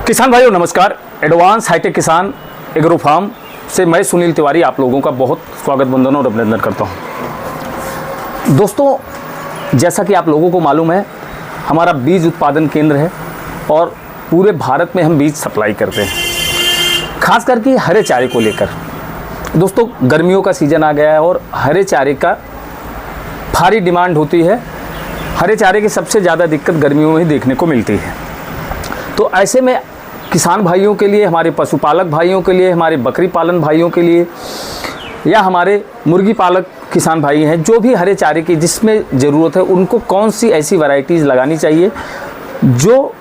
किसान भाइयों नमस्कार। एडवांस हाईटेक किसान एग्रो फार्म से मैं सुनील तिवारी आप लोगों का बहुत स्वागत वंदन और अभिनंदन करता हूं। दोस्तों, जैसा कि आप लोगों को मालूम है, हमारा बीज उत्पादन केंद्र है और पूरे भारत में हम बीज सप्लाई करते हैं, खास करके हरे चारे को लेकर। दोस्तों, गर्मियों का सीज़न आ गया है और हरे चारे का भारी डिमांड होती है। हरे चारे की सबसे ज़्यादा दिक्कत गर्मियों में ही देखने को मिलती है। तो ऐसे में किसान भाइयों के लिए, हमारे पशुपालक भाइयों के लिए, हमारे बकरी पालन भाइयों के लिए या हमारे मुर्गी पालक किसान भाई हैं, जो भी हरे चारे की जिसमें ज़रूरत है, उनको कौन सी ऐसी वैरायटीज़ लगानी चाहिए जो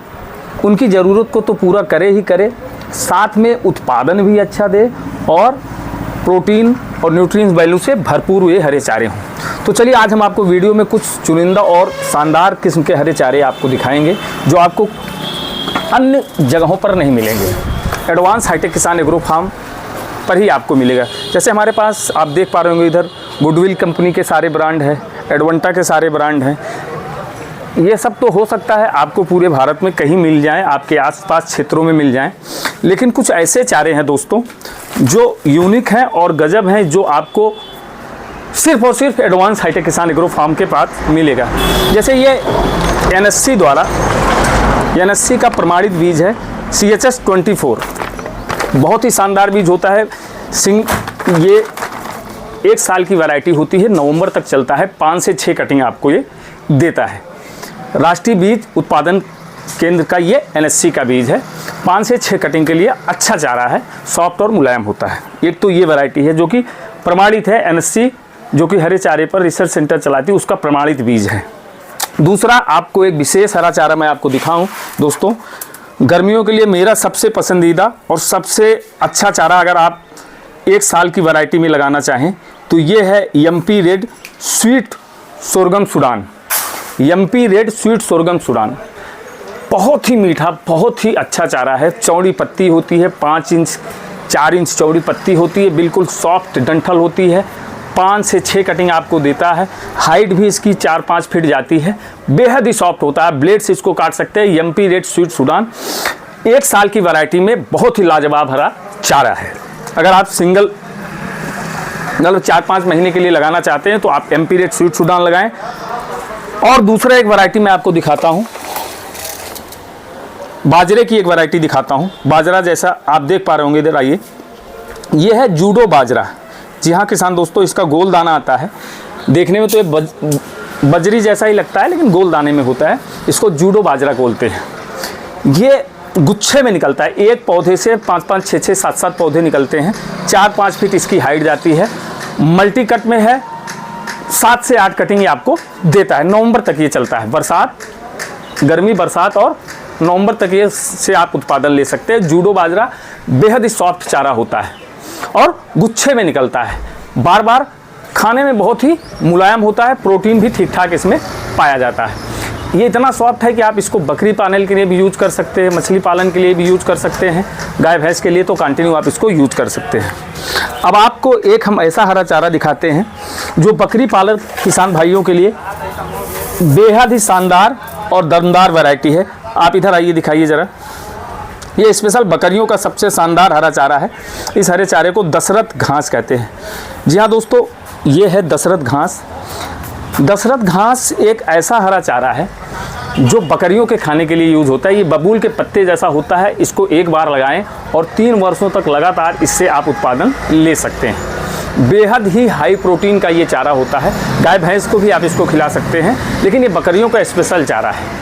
उनकी ज़रूरत को तो पूरा करे ही करे, साथ में उत्पादन भी अच्छा दे और प्रोटीन और न्यूट्रिएंट्स वैल्यू से भरपूर ये हरे चारे हों। तो चलिए, आज हम आपको वीडियो में कुछ चुनिंदा और शानदार किस्म के हरे चारे आपको दिखाएंगे जो आपको अन्य जगहों पर नहीं मिलेंगे। एडवांस हाईटेक किसान एग्रो फार्म पर ही आपको मिलेगा। जैसे हमारे पास आप देख पा रहे होंगे, इधर गुडविल कंपनी के सारे ब्रांड हैं, एडवांटा के सारे ब्रांड हैं। ये सब तो हो सकता है आपको पूरे भारत में कहीं मिल जाएं, आपके आसपास क्षेत्रों में मिल जाएं, लेकिन कुछ ऐसे चारे हैं दोस्तों जो यूनिक हैं और गजब हैं, जो आपको सिर्फ और सिर्फ एडवांस हाईटेक किसान एग्रो फार्म के पास मिलेगा। जैसे ये NSC का प्रमाणित बीज है CHS 24, बहुत ही शानदार बीज होता है। ये 1 साल की वैरायटी होती है, नवंबर तक चलता है, 5 से 6 कटिंग आपको ये देता है। राष्ट्रीय बीज उत्पादन केंद्र का ये NSC का बीज है, 5 से 6 कटिंग के लिए अच्छा चारा है, सॉफ्ट और मुलायम होता है। एक तो ये वैरायटी है जो कि प्रमाणित है, NSC जो कि हरे चारे पर रिसर्च सेंटर चलाती है, उसका प्रमाणित बीज है। दूसरा, आपको एक विशेष हरा चारा मैं आपको दिखाऊं दोस्तों, गर्मियों के लिए मेरा सबसे पसंदीदा और सबसे अच्छा चारा अगर आप 1 साल की वैरायटी में लगाना चाहें तो ये है MP red sweet sorghum Sudan. MP red sweet sorghum Sudan बहुत ही मीठा, बहुत ही अच्छा चारा है। चौड़ी पत्ती होती है, 5 इंच 4 इंच चौड़ी पत्ती होती है, बिल्कुल सॉफ्ट डंठल होती है, 5 से 6 कटिंग आपको देता है। हाइट भी इसकी 4-5 फीट जाती है, बेहद ही सॉफ्ट होता है, ब्लेड से इसको काट सकते हैं। MP रेड स्वीट सूडान 1 साल की वैरायटी में बहुत ही लाजवाब हरा चारा है। अगर आप सिंगल मतलब 4-5 महीने के लिए लगाना चाहते हैं तो आप MP रेड स्वीट सूडान लगाएं। और दूसरा एक वैरायटी मैं आपको दिखाता हूँ, बाजरे की एक वैरायटी दिखाता हूँ। बाजरा जैसा आप देख पा रहे होंगे, इधर आइए, ये है जूडो बाजरा। जी हाँ किसान दोस्तों, इसका गोल दाना आता है, देखने में तो ये बजरी जैसा ही लगता है लेकिन गोल दाने में होता है। इसको जूडो बाजरा बोलते हैं। ये गुच्छे में निकलता है, एक पौधे से 5-5, 6-6, 7-7 पौधे निकलते हैं, 4-5 फीट इसकी हाइट जाती है। मल्टी कट में है, 7 से 8 कटिंग ये आपको देता है। नवंबर तक ये चलता है, बरसात, गर्मी, बरसात और नवंबर तक ये से आप उत्पादन ले सकते हैं। जूडो बाजरा बेहद ही सॉफ्ट चारा होता है और गुच्छे में निकलता है, बार बार खाने में बहुत ही मुलायम होता है, प्रोटीन भी ठीक ठाक इसमें पाया जाता है। ये इतना सॉफ्ट है कि आप इसको बकरी पालन के लिए भी यूज कर सकते हैं, मछली पालन के लिए भी यूज कर सकते हैं, गाय भैंस के लिए तो कंटिन्यू आप इसको यूज कर सकते हैं। अब आपको एक हम ऐसा हरा चारा दिखाते हैं जो बकरी पालक किसान भाइयों के लिए बेहद ही शानदार और दमदार वैरायटी है। आप इधर आइए, दिखाइए ज़रा। ये स्पेशल बकरियों का सबसे शानदार हरा चारा है। इस हरे चारे को दशरथ घास कहते हैं। जी हाँ दोस्तों, ये है दशरथ घास। दशरथ घास एक ऐसा हरा चारा है जो बकरियों के खाने के लिए यूज़ होता है। ये बबूल के पत्ते जैसा होता है। इसको एक बार लगाएं और 3 वर्षों तक लगातार इससे आप उत्पादन ले सकते हैं। बेहद ही हाई प्रोटीन का ये चारा होता है। गाय भैंस को भी आप इसको खिला सकते हैं, लेकिन ये बकरियों का स्पेशल चारा है।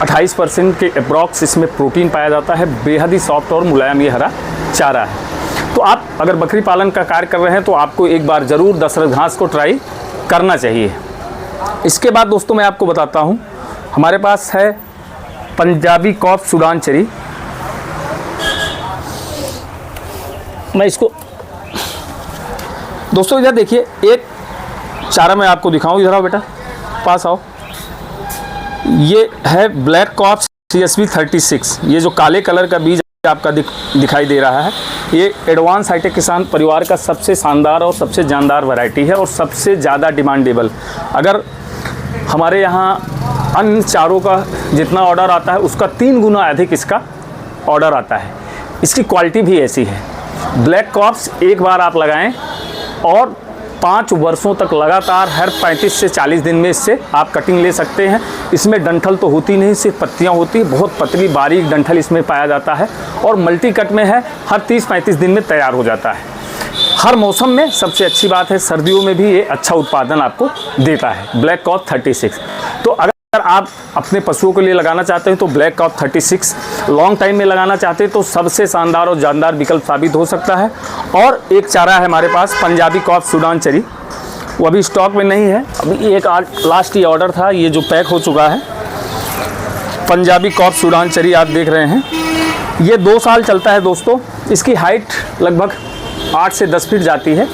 28% के अप्रॉक्स इसमें प्रोटीन पाया जाता है। बेहद ही सॉफ्ट और मुलायम ये हरा चारा है। तो आप अगर बकरी पालन का कार्य कर रहे हैं तो आपको एक बार ज़रूर दशरथ घास को ट्राई करना चाहिए। इसके बाद दोस्तों मैं आपको बताता हूँ, हमारे पास है पंजाबी कॉप सूडान चरी। मैं इसको दोस्तों इधर देखिए, एक चारा मैं आपको दिखाऊँ, इधर आओ बेटा, पास आओ। ये है ब्लैक कॉप CSB 36। ये जो काले कलर का बीज आपका दिखाई दे रहा है, ये एडवांस हाईटेक किसान परिवार का सबसे शानदार और सबसे जानदार वैरायटी है और सबसे ज़्यादा डिमांडेबल। अगर हमारे यहाँ अन्य चारों का जितना ऑर्डर आता है उसका 3 गुना अधिक इसका ऑर्डर आता है। इसकी क्वालिटी भी ऐसी है। ब्लैक कॉप्स एक बार आप लगाएं और 5 वर्षों तक लगातार हर 35 से 40 दिन में इससे आप कटिंग ले सकते हैं। इसमें डंठल तो होती नहीं, सिर्फ पत्तियां होती, बहुत पतली बारीक डंठल इसमें पाया जाता है और मल्टी कट में है, हर 30-35 दिन में तैयार हो जाता है। हर मौसम में सबसे अच्छी बात है, सर्दियों में भी ये अच्छा उत्पादन आपको देता है ब्लैक कॉप 36। तो अगर आप अपने पशुओं के लिए लगाना चाहते हैं तो ब्लैक कॉप 36 लॉन्ग टाइम में लगाना चाहते हैं तो सबसे शानदार और जानदार विकल्प साबित हो सकता है। और एक चारा है हमारे पास पंजाबी कॉप सूडान चरी, वो अभी स्टॉक में नहीं है। अभी एक लास्ट ही ऑर्डर था, ये जो पैक हो चुका है। पंजाबी कॉप सूडान चरी आप देख रहे हैं, ये 2 साल चलता है दोस्तों। इसकी हाइट लगभग 8 से 10 फीट जाती है।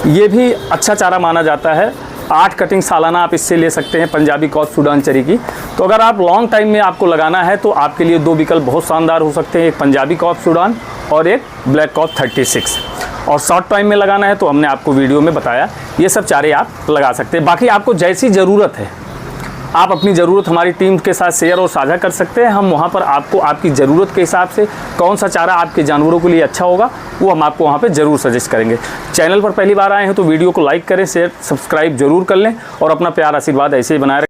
ये भी अच्छा चारा माना जाता है। 8 कटिंग सालाना आप इससे ले सकते हैं पंजाबी कॉप सूडान चरी की। तो अगर आप लॉन्ग टाइम में आपको लगाना है तो आपके लिए 2 विकल्प बहुत शानदार हो सकते हैं, एक पंजाबी कॉप सूडान और एक ब्लैक कॉप 36। और शॉर्ट टाइम में लगाना है तो हमने आपको वीडियो में बताया, ये सब चारे आप लगा सकते हैं। बाकी आपको जैसी ज़रूरत है आप अपनी ज़रूरत हमारी टीम के साथ शेयर और साझा कर सकते हैं। हम वहाँ पर आपको आपकी ज़रूरत के हिसाब से कौन सा चारा आपके जानवरों के लिए अच्छा होगा वो हम आपको वहाँ पे ज़रूर सजेस्ट करेंगे। चैनल पर पहली बार आए हैं तो वीडियो को लाइक करें, शेयर सब्सक्राइब जरूर कर लें और अपना प्यार आशीर्वाद ऐसे ही बनाए रखें।